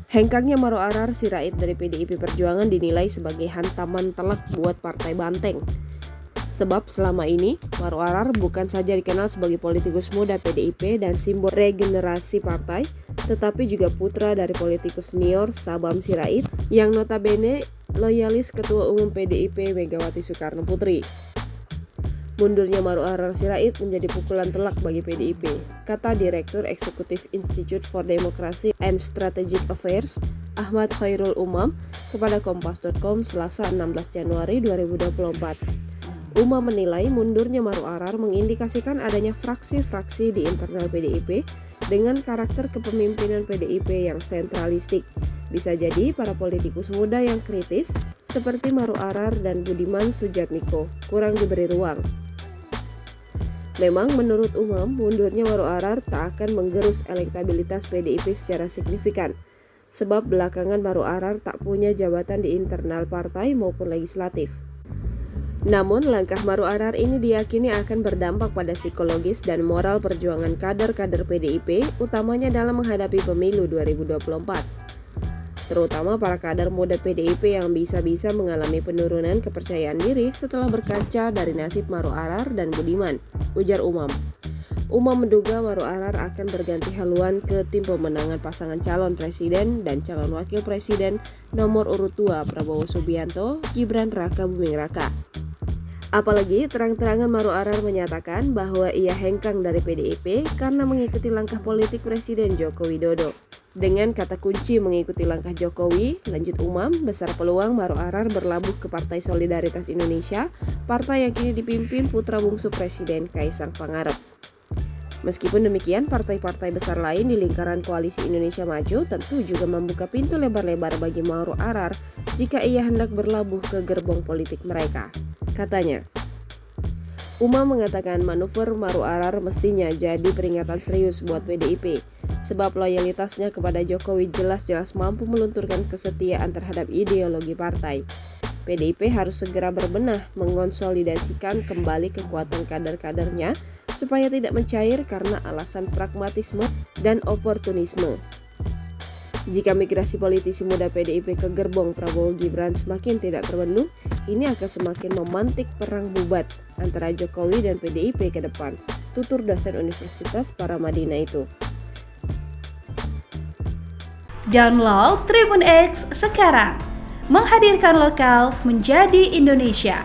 Hengkangnya Maro Arar Sirait dari PDIP Perjuangan dinilai sebagai hantaman telak buat Partai Banteng. Sebab selama ini, Maro Arar bukan saja dikenal sebagai politikus muda PDIP dan simbol regenerasi partai, tetapi juga putra dari politikus senior Sabam Sirait yang notabene loyalis Ketua Umum PDIP Megawati Soekarno Putri. Mundurnya Maro Arar Sirait menjadi pukulan telak bagi PDIP, kata Direktur Eksekutif Institute for Democracy and Strategic Affairs Ahmad Khairul Umam kepada Kompas.com Selasa 16 Januari 2024. Umam menilai mundurnya Maro Arar mengindikasikan adanya fraksi-fraksi di internal PDIP dengan karakter kepemimpinan PDIP yang sentralistik. Bisa jadi para politikus muda yang kritis seperti Maro Arar dan Budiman Sujatmiko kurang diberi ruang. Memang menurut Umam, mundurnya Maro Arar tak akan menggerus elektabilitas PDIP secara signifikan, sebab belakangan Maro Arar tak punya jabatan di internal partai maupun legislatif. Namun, langkah Maro Arar ini diyakini akan berdampak pada psikologis dan moral perjuangan kader-kader PDIP, utamanya dalam menghadapi pemilu 2024. Terutama para kader muda PDIP yang bisa-bisa mengalami penurunan kepercayaan diri setelah berkaca dari nasib Maro Arar dan Budiman, ujar Umam. Umam menduga Maro Arar akan berganti haluan ke tim pemenangan pasangan calon presiden dan calon wakil presiden nomor urut 2 Prabowo Subianto, Gibran Raka Buming Raka. Apalagi terang-terangan Maro Arar menyatakan bahwa ia hengkang dari PDIP karena mengikuti langkah politik Presiden Joko Widodo. Dengan kata kunci mengikuti langkah Jokowi, lanjut Umam, besar peluang Maro Arar berlabuh ke Partai Solidaritas Indonesia, partai yang kini dipimpin putra bungsu Presiden Kaisang Pangarep. Meskipun demikian, partai-partai besar lain di lingkaran Koalisi Indonesia Maju tentu juga membuka pintu lebar-lebar bagi Maro Arar jika ia hendak berlabuh ke gerbong politik mereka. Katanya, Umam mengatakan manuver Maro Arar mestinya jadi peringatan serius buat PDIP, sebab loyalitasnya kepada Jokowi jelas-jelas mampu melunturkan kesetiaan terhadap ideologi partai. PDIP harus segera berbenah mengonsolidasikan kembali kekuatan kader-kadernya supaya tidak mencair karena alasan pragmatisme dan oportunisme. Jika migrasi politisi muda PDIP ke gerbong Prabowo Gibran semakin tidak terbendung, ini akan semakin memantik perang bubat antara Jokowi dan PDIP ke depan, tutur dosen Universitas Paramadina itu. Download Tribun X sekarang, menghadirkan lokal menjadi Indonesia.